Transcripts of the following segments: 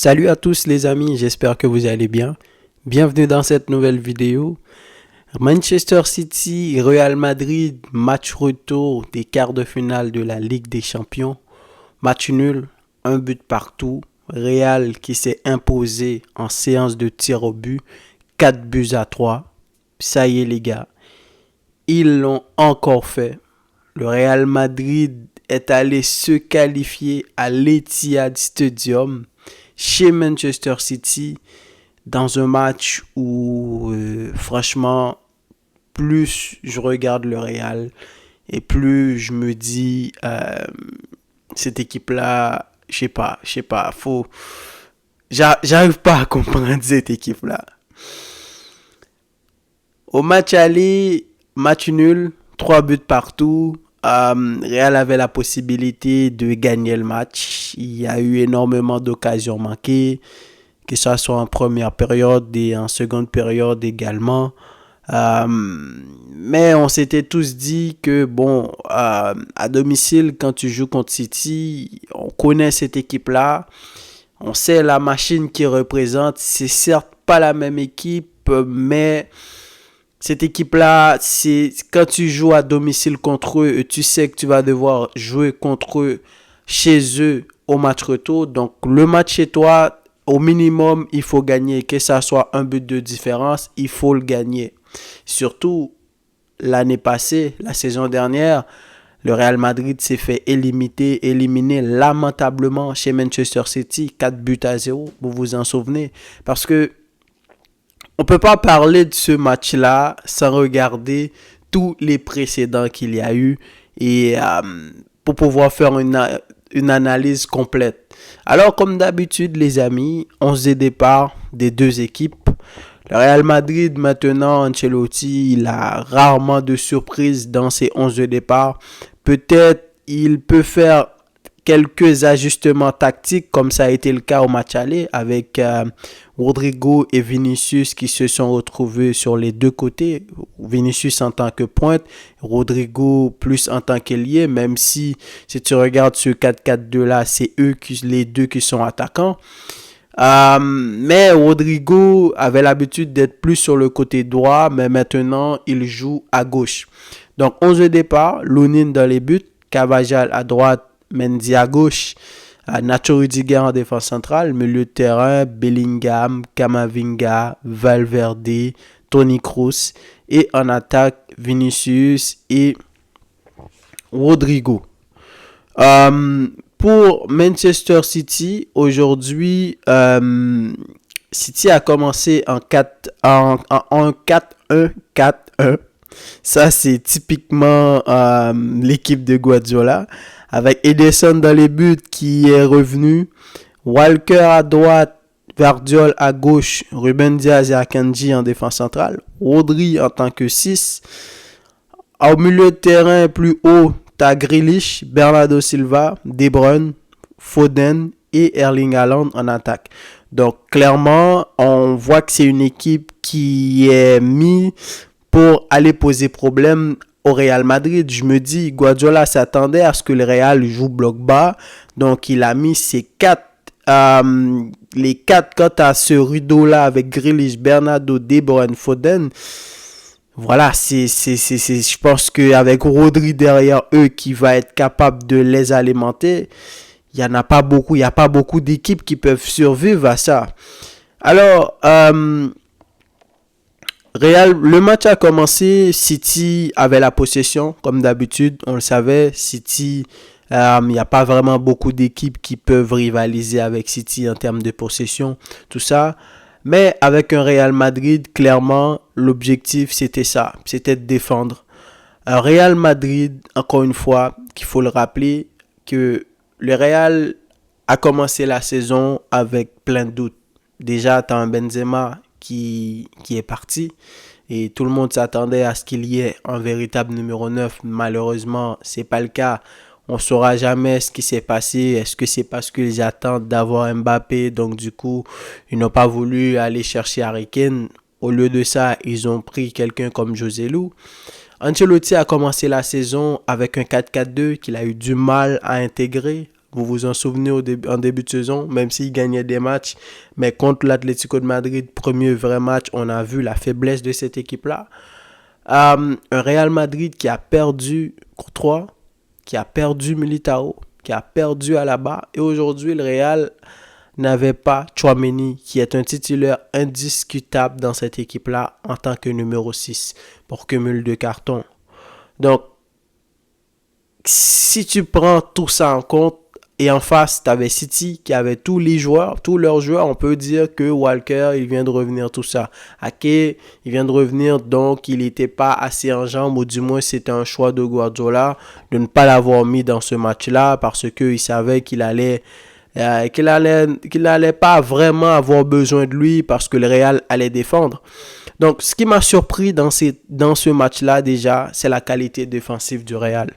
Salut à tous les amis, j'espère que vous allez bien. Bienvenue dans cette nouvelle vidéo. Manchester City, Real Madrid, match retour des quarts de finale de la Ligue des Champions. Match nul, un but partout. Real qui s'est imposé en séance de tir au but, 4 buts à 3. Ça y est les gars, ils l'ont encore fait. Le Real Madrid est allé se qualifier à l'Etihad Stadium chez Manchester City dans un match où franchement plus je regarde le Real et plus je me dis cette équipe là je sais pas faut j'arrive pas à comprendre cette équipe là. Au match aller, match nul, 3 buts partout. Real avait la possibilité de gagner le match. Il y a eu énormément d'occasions manquées, que ce soit en première période et en seconde période également. Mais on s'était tous dit que bon, à domicile, quand tu joues contre City, on connaît cette équipe-là. On sait la machine qui représente. C'est certes pas la même équipe, mais cette équipe-là, c'est quand tu joues à domicile contre eux, tu sais que tu vas devoir jouer contre eux chez eux au match retour. Donc, le match chez toi, au minimum, il faut gagner. Que ça soit un but de différence, il faut le gagner. Surtout, l'année passée, la saison dernière, le Real Madrid s'est fait éliminer lamentablement chez Manchester City, 4 buts à 0, vous vous en souvenez. Parce que on peut pas parler de ce match-là sans regarder tous les précédents qu'il y a eu et pour pouvoir faire une analyse complète. Alors, comme d'habitude, les amis, 11 de départ des deux équipes. Le Real Madrid, maintenant, Ancelotti, il a rarement de surprises dans ses 11 de départ. Peut-être il peut faire quelques ajustements tactiques comme ça a été le cas au match aller avec Rodrigo et Vinicius qui se sont retrouvés sur les deux côtés. Vinicius en tant que pointe, Rodrigo plus en tant qu'ailier, même si tu regardes ce 4-4-2 là, c'est les deux qui sont attaquants. Mais Rodrigo avait l'habitude d'être plus sur le côté droit, mais maintenant il joue à gauche. Donc 11 de départ, Lunin dans les buts, Carvajal à droite, Mendy à gauche, Nacho Rudiger en défense centrale, milieu de terrain, Bellingham, Camavinga, Valverde, Toni Kroos et en attaque Vinicius et Rodrigo. Pour Manchester City, aujourd'hui, City a commencé en 4-1-4-1. Ça, c'est typiquement l'équipe de Guardiola. Avec Ederson dans les buts qui est revenu. Walker à droite, Vardiol à gauche, Ruben Diaz et Akanji en défense centrale. Rodri en tant que 6. Au milieu de terrain plus haut, t'as Grealish, Bernardo Silva, De Bruyne, Foden et Erling Haaland en attaque. Donc clairement, on voit que c'est une équipe qui est mise pour aller poser problème au Real Madrid. Je me dis, Guardiola s'attendait à ce que le Real joue bloc bas. Donc, il a mis ces 4, les 4 quant à ce rideau-là avec Grealish, Bernardo, De Bruyne, Foden. Voilà, je pense qu'avec Rodri derrière eux qui va être capable de les alimenter, il n'y a pas beaucoup d'équipes qui peuvent survivre à ça. Alors, Real, le match a commencé, City avait la possession, comme d'habitude, on le savait, City, il n'y a pas vraiment beaucoup d'équipes qui peuvent rivaliser avec City en termes de possession, tout ça. Mais avec un Real Madrid, clairement, l'objectif c'était ça, c'était de défendre. Un Real Madrid, encore une fois, qu'il faut le rappeler, que le Real a commencé la saison avec plein de doutes. Déjà, tu as un Benzema qui est parti et tout le monde s'attendait à ce qu'il y ait un véritable numéro 9. Malheureusement, c'est pas le cas. On ne saura jamais ce qui s'est passé. Est-ce que c'est parce qu'ils attendent d'avoir Mbappé, donc du coup, ils n'ont pas voulu aller chercher Harry Kane. Au lieu de ça, ils ont pris quelqu'un comme Joselu. Ancelotti a commencé la saison avec un 4-4-2 qu'il a eu du mal à intégrer. Vous vous en souvenez en début de saison, même s'il gagnait des matchs. Mais contre l'Atlético de Madrid, premier vrai match, on a vu la faiblesse de cette équipe-là. Un Real Madrid qui a perdu Courtois, qui a perdu Militao, qui a perdu Alaba. Et aujourd'hui, le Real n'avait pas Tchouaméni, qui est un titulaire indiscutable dans cette équipe-là en tant que numéro 6 pour cumul de cartons. Donc, si tu prends tout ça en compte, et en face, tu avais City qui avait tous leurs joueurs, on peut dire que Walker, il vient de revenir tout ça. Ake, il vient de revenir, donc il n'était pas assez en jambes, ou du moins c'était un choix de Guardiola de ne pas l'avoir mis dans ce match-là parce qu'il savait qu'il allait pas vraiment avoir besoin de lui parce que le Real allait défendre. Donc, ce qui m'a surpris dans ce match-là déjà, c'est la qualité défensive du Real.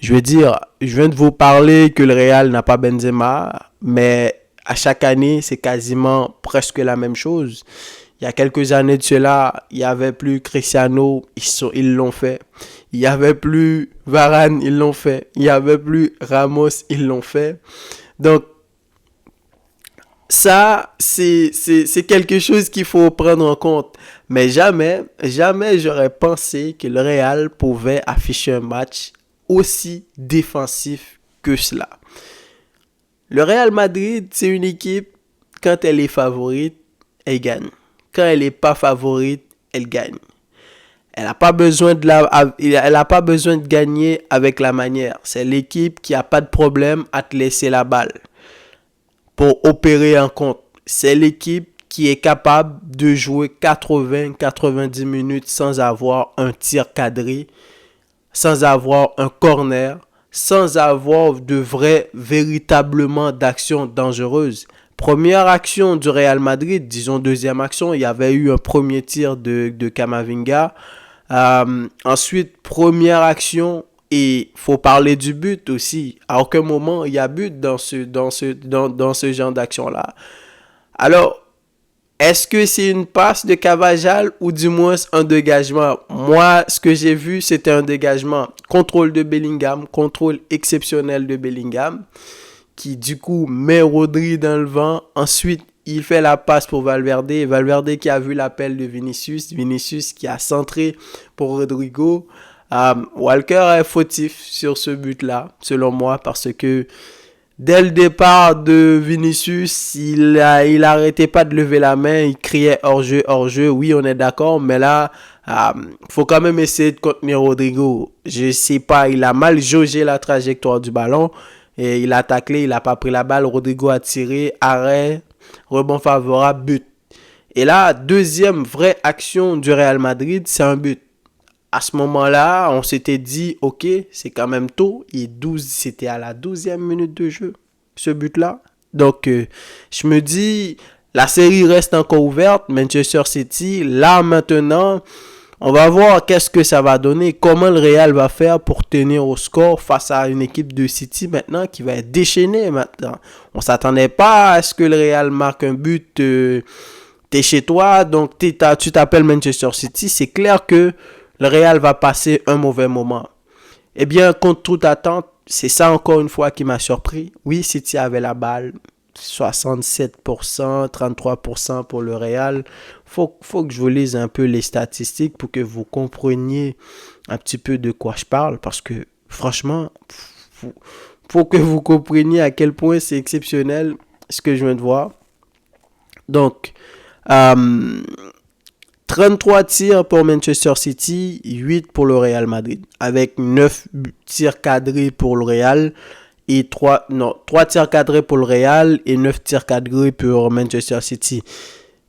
Je viens de vous parler que le Real n'a pas Benzema, mais à chaque année, c'est quasiment presque la même chose. Il y a quelques années de cela, il n'y avait plus Cristiano, ils l'ont fait. Il n'y avait plus Varane, ils l'ont fait. Il n'y avait plus Ramos, ils l'ont fait. Donc, ça, c'est quelque chose qu'il faut prendre en compte. Mais jamais j'aurais pensé que le Real pouvait afficher un match aussi défensif que cela. Le Real Madrid, c'est une équipe, quand elle est favorite, elle gagne. Quand elle n'est pas favorite, elle gagne. Elle n'a pas besoin de gagner avec la manière. C'est l'équipe qui n'a pas de problème à te laisser la balle pour opérer en compte. C'est l'équipe qui est capable de jouer 80-90 minutes sans avoir un tir cadré, sans avoir un corner, sans avoir véritablement d'action dangereuse. Première action du Real Madrid, disons deuxième action, il y avait eu un premier tir de Camavinga. Ensuite, première action, et il faut parler du but aussi. À aucun moment, il y a but dans ce genre d'action-là. Alors, est-ce que c'est une passe de Carvajal ou du moins un dégagement? Moi, ce que j'ai vu, c'était un dégagement. Contrôle de Bellingham, contrôle exceptionnel de Bellingham, qui du coup met Rodri dans le vent. Ensuite, il fait la passe pour Valverde. Valverde qui a vu l'appel de Vinicius. Vinicius qui a centré pour Rodrigo. Walker est fautif sur ce but-là, selon moi, parce que dès le départ de Vinicius, il arrêtait pas de lever la main, il criait hors-jeu, oui on est d'accord, mais là, faut quand même essayer de contenir Rodrigo. Je sais pas, il a mal jaugé la trajectoire du ballon, et il a taclé, il a pas pris la balle, Rodrigo a tiré, arrêt, rebond favorable, but. Et là, deuxième vraie action du Real Madrid, c'est un but. À ce moment-là, on s'était dit, ok, c'est quand même tôt. C'était à la 12e minute de jeu, ce but-là. Donc, je me dis, la série reste encore ouverte. Manchester City, là maintenant, on va voir qu'est-ce que ça va donner. Comment le Real va faire pour tenir au score face à une équipe de City maintenant qui va être déchaînée maintenant. On ne s'attendait pas à ce que le Real marque un but. T'es chez toi, donc tu t'appelles Manchester City. C'est clair que le Real va passer un mauvais moment. Eh bien, contre toute attente, c'est ça encore une fois qui m'a surpris. Oui, City avait la balle, 67%, 33% pour le Real. Faut que je vous lise un peu les statistiques pour que vous compreniez un petit peu de quoi je parle. Parce que, franchement, faut que vous compreniez à quel point c'est exceptionnel ce que je viens de voir. Donc, 33 tirs pour Manchester City, 8 pour le Real Madrid. Avec 9 tirs cadrés pour le Real et 3 tirs cadrés pour le Real et 9 tirs cadrés pour Manchester City.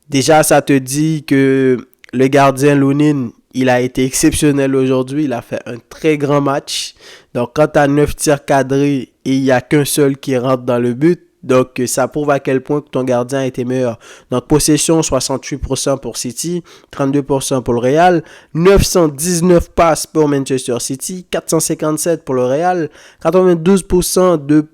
Déjà, ça te dit que le gardien Lunin, il a été exceptionnel aujourd'hui. Il a fait un très grand match. Donc, quand tu as 9 tirs cadrés et il n'y a qu'un seul qui rentre dans le but, donc, ça prouve à quel point que ton gardien a été meilleur. Donc, possession, 68% pour City, 32% pour le Real, 919 passes pour Manchester City, 457 pour le Real, 92% de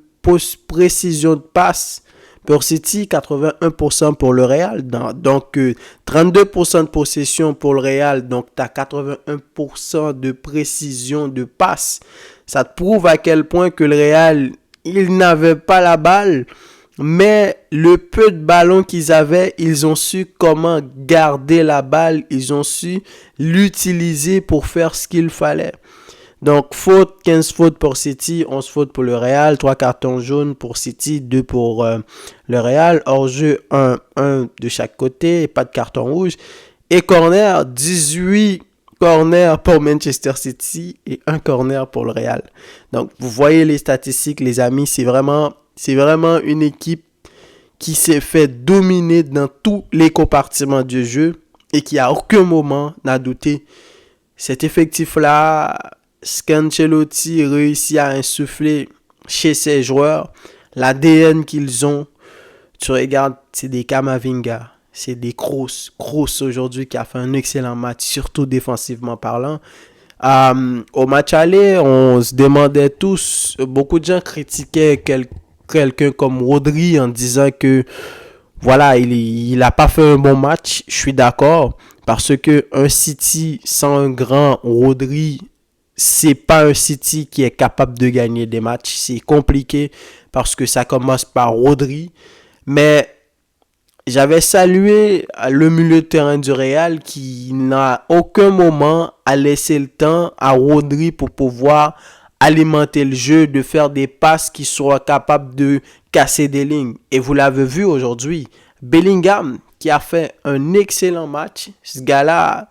précision de passe pour City, 81% pour le Real. Donc, 32% de possession pour le Real, donc tu as 81% de précision de passe. Ça te prouve à quel point que le Real, ils n'avaient pas la balle, mais le peu de ballon qu'ils avaient, ils ont su comment garder la balle, ils ont su l'utiliser pour faire ce qu'il fallait. Donc, faute, 15 fautes pour City, 11 fautes pour le Real, 3 cartons jaunes pour City, 2 pour le Real. Hors-jeu, 1 de chaque côté, pas de carton rouge. Et corner, 18 corners pour Manchester City et 1 corner pour le Real. Donc, vous voyez les statistiques, les amis, c'est vraiment une équipe qui s'est fait dominer dans tous les compartiments du jeu et qui à aucun moment n'a douté. Cet effectif-là, Ancelotti réussit à insuffler chez ses joueurs l'ADN qu'ils ont. Tu regardes, c'est des Camavinga, c'est des Kroos aujourd'hui qui a fait un excellent match, surtout défensivement parlant. Au match aller, on se demandait tous, beaucoup de gens critiquaient quelqu'un comme Rodri en disant que voilà, il a pas fait un bon match. Je suis d'accord parce que un City sans un grand Rodri, c'est pas un City qui est capable de gagner des matchs. C'est compliqué parce que ça commence par Rodri. Mais j'avais salué le milieu de terrain du Real qui n'a aucun moment à laisser le temps à Rodri pour pouvoir alimenter le jeu, de faire des passes qui soient capables de casser des lignes. Et vous l'avez vu aujourd'hui, Bellingham qui a fait un excellent match. Ce gars-là,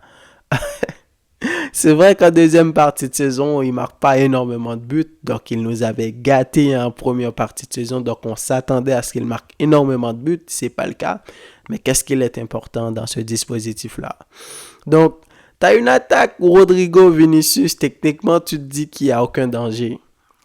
c'est vrai qu'en deuxième partie de saison, il ne marque pas énormément de buts. Donc, il nous avait gâtés en première partie de saison. Donc, on s'attendait à ce qu'il marque énormément de buts. Ce n'est pas le cas. Mais qu'est-ce qu'il est important dans ce dispositif-là? Donc, tu as une attaque Rodrigo Vinicius. Techniquement, tu te dis qu'il n'y a aucun danger.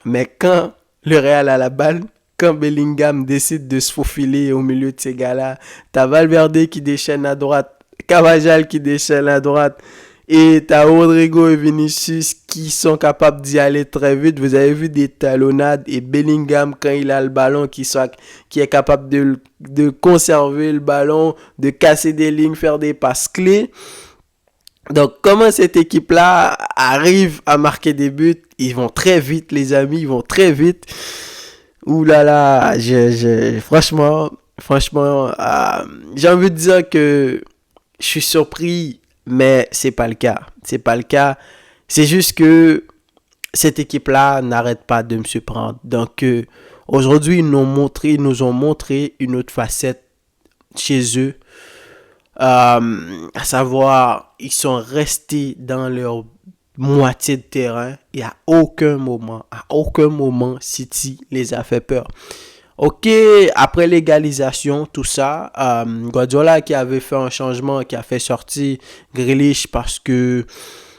Mais quand le Real a la balle, quand Bellingham décide de se faufiler au milieu de ces gars-là, tu as Valverde qui déchaîne à droite, Carvajal qui déchaîne à droite. Et t'as Rodrigo et Vinicius qui sont capables d'y aller très vite. Vous avez vu des talonnades et Bellingham quand il a le ballon qui est capable de conserver le ballon, de casser des lignes, faire des passes clés. Donc comment cette équipe-là arrive à marquer des buts? Ils vont très vite les amis, ils vont très vite. Ouh là là, franchement, j'ai envie de dire que je suis surpris. Mais c'est pas le cas. C'est pas le cas. C'est juste que cette équipe-là n'arrête pas de me surprendre. Donc aujourd'hui, ils nous ont montré une autre facette chez eux. À savoir, ils sont restés dans leur moitié de terrain. Et à aucun moment, City les a fait peur. Ok, après l'égalisation, tout ça, Guardiola qui avait fait un changement, qui a fait sortir Grealish parce que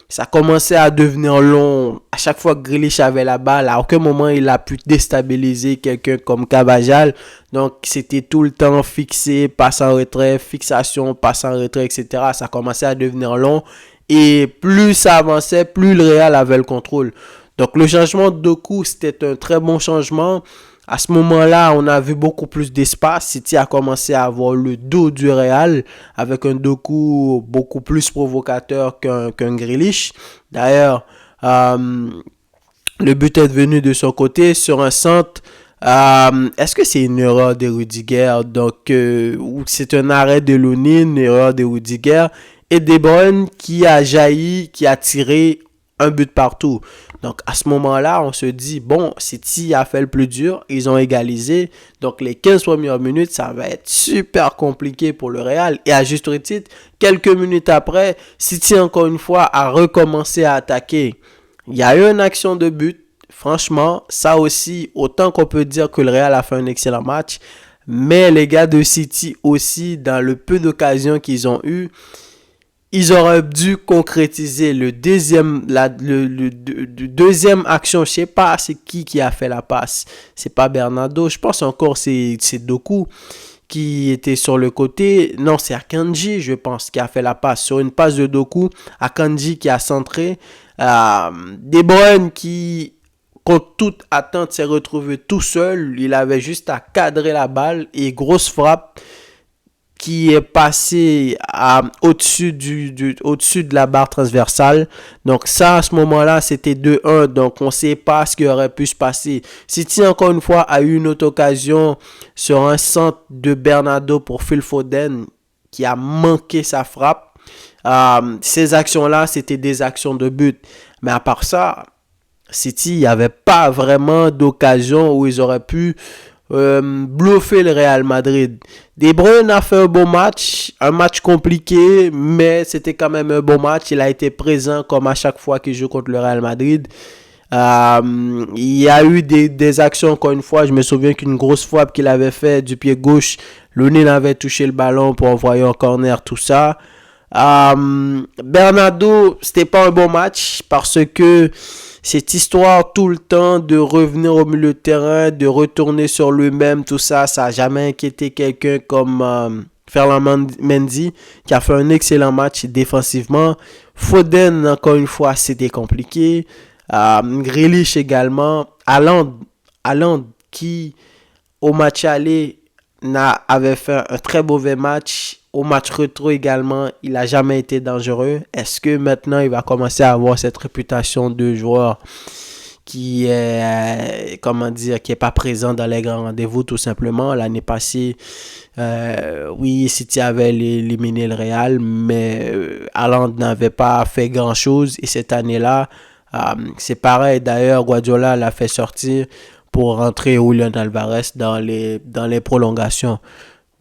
ça commençait à devenir long. À chaque fois que Grealish avait la balle, à aucun moment il a pu déstabiliser quelqu'un comme Carvajal. Donc c'était tout le temps fixé, passe en retrait, fixation, passe en retrait, etc. Ça commençait à devenir long. Et plus ça avançait, plus le Real avait le contrôle. Donc le changement de Doku, c'était un très bon changement. À ce moment-là, on a vu beaucoup plus d'espace. City a commencé à avoir le dos du Real avec un Doku beaucoup plus provocateur qu'un Grealish. D'ailleurs, le but est venu de son côté sur un centre. Est-ce que c'est une erreur de Rudiger? Donc, ou c'est un arrêt de Lunin, une erreur de Rudiger. Et De Bruyne qui a jailli, qui a tiré un but partout. Donc, à ce moment-là, on se dit, bon, City a fait le plus dur, ils ont égalisé. Donc, les 15 premières minutes, ça va être super compliqué pour le Real. Et à juste titre, quelques minutes après, City, encore une fois, a recommencé à attaquer. Il y a eu une action de but. Franchement, ça aussi, autant qu'on peut dire que le Real a fait un excellent match, mais les gars de City aussi, dans le peu d'occasions qu'ils ont eu, ils auraient dû concrétiser le deuxième action. Je sais pas c'est qui a fait la passe. C'est pas Bernardo. Je pense encore c'est Doku qui était sur le côté. Non, c'est Akanji, je pense, qui a fait la passe. Sur une passe de Doku, Akanji qui a centré. De Bruyne qui, contre toute attente, s'est retrouvé tout seul. Il avait juste à cadrer la balle et grosse frappe qui est passé au-dessus au-dessus de la barre transversale. Donc ça, à ce moment-là, c'était 2-1. Donc on ne sait pas ce qui aurait pu se passer. City, encore une fois, a eu une autre occasion sur un centre de Bernardo pour Phil Foden qui a manqué sa frappe. Ces actions-là, c'était des actions de but. Mais à part ça, City, il n'y avait pas vraiment d'occasion où ils auraient pu bluffer le Real Madrid. De Bruyne a fait un match compliqué, mais c'était quand même un bon match. Il a été présent comme à chaque fois qu'il joue contre le Real Madrid. Il y a eu des actions, encore une fois. Je me souviens qu'une grosse frappe qu'il avait fait du pied gauche, Lunin avait touché le ballon pour envoyer un corner, tout ça. Bernardo, c'était pas un bon match parce que cette histoire tout le temps de revenir au milieu de terrain, de retourner sur lui-même, tout ça, ça n'a jamais inquiété quelqu'un comme Ferland Mendy qui a fait un excellent match défensivement. Foden, encore une fois, c'était compliqué. Grealish également. Haaland qui, au match aller, avait fait un très mauvais match. Au match retour également, il n'a jamais été dangereux. Est-ce que maintenant, il va commencer à avoir cette réputation de joueur qui est, qui est pas présent dans les grands rendez-vous, tout simplement? L'année passée, oui, City avait éliminé le Real, mais Haaland n'avait pas fait grand-chose. Et cette année-là, c'est pareil. D'ailleurs, Guardiola l'a fait sortir pour rentrer Julian Alvarez dans les prolongations.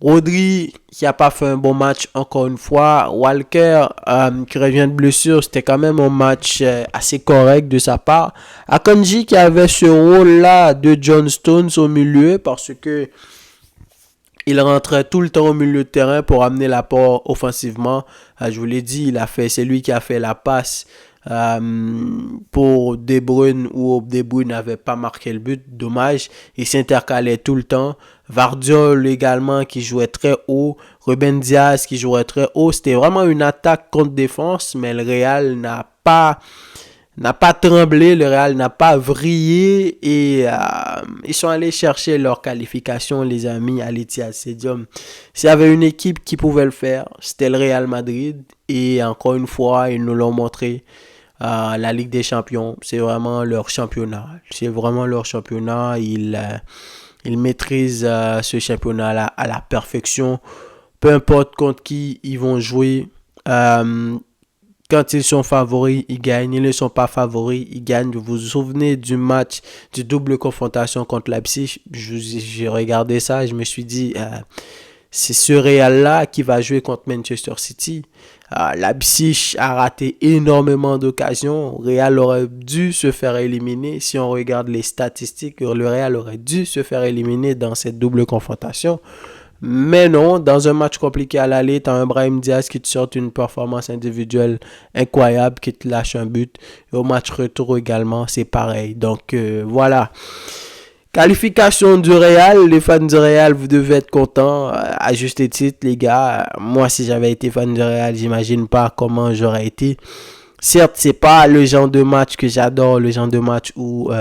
Rodri qui n'a pas fait un bon match encore une fois. Walker qui revient de blessure, c'était quand même un match assez correct de sa part. Akanji qui avait ce rôle-là de John Stones au milieu parce que il rentrait tout le temps au milieu de terrain pour amener l'apport offensivement. Je vous l'ai dit, c'est lui qui a fait la passe pour De Bruyne où De Bruyne n'avait pas marqué le but, dommage. Il s'intercalait tout le temps. Vardiol également qui jouait très haut, Ruben Diaz qui jouait très haut. C'était vraiment une attaque contre défense, mais le Real n'a pas tremblé, le Real n'a pas vrillé et ils sont allés chercher leur qualification, les amis, à l'Etihad Stadium. S'il y avait une équipe qui pouvait le faire, c'était le Real Madrid et encore une fois, ils nous l'ont montré. La Ligue des Champions, c'est vraiment leur championnat. Ils maîtrisent ce championnat à la perfection. Peu importe contre qui ils vont jouer. Quand ils sont favoris, ils gagnent. Ils ne sont pas favoris, ils gagnent. Vous vous souvenez du match, du double confrontation contre Leipzig? J'ai regardé ça et je me suis dit, c'est ce Real-là qui va jouer contre Manchester City. Leipzig a raté énormément d'occasions. Real aurait dû se faire éliminer. Si on regarde les statistiques, le Real aurait dû se faire éliminer dans cette double confrontation. Mais non, dans un match compliqué à l'aller, tu as un Brahim Diaz qui te sort une performance individuelle incroyable, qui te lâche un but. Et au match retour également, c'est pareil. Donc voilà. Qualification du Real, les fans du Real, vous devez être contents, à juste titre les gars. Moi si j'avais été fan du Real, j'imagine pas comment j'aurais été. Certes, c'est pas le genre de match que j'adore, le genre de match où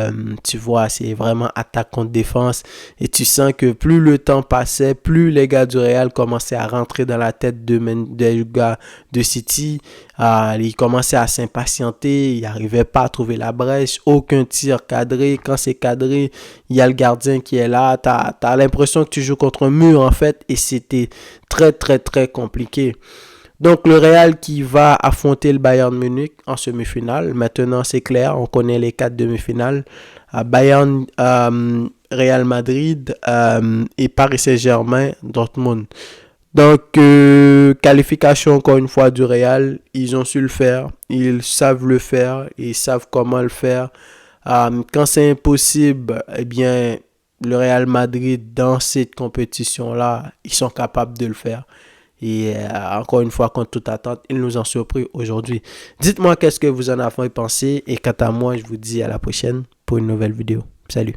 tu vois, c'est vraiment attaque contre défense et tu sens que plus le temps passait, plus les gars du Real commençaient à rentrer dans la tête des gars de City. Ils commençaient à s'impatienter, ils n'arrivaient pas à trouver la brèche, aucun tir cadré. Quand c'est cadré, il y a le gardien qui est là. T'as l'impression que tu joues contre un mur en fait et c'était très très très compliqué. Donc le Real qui va affronter le Bayern Munich en semi-finale. Maintenant c'est clair, on connaît les 4 demi-finales. Bayern, Real Madrid et Paris Saint-Germain, Dortmund. Donc qualification encore une fois du Real, ils ont su le faire, ils savent le faire, ils savent comment le faire. Quand c'est impossible, eh bien le Real Madrid dans cette compétition-là, ils sont capables de le faire. Et encore une fois, contre toute attente, ils nous ont surpris aujourd'hui. Dites-moi qu'est-ce que vous en avez pensé. Et quant à moi, je vous dis à la prochaine pour une nouvelle vidéo. Salut.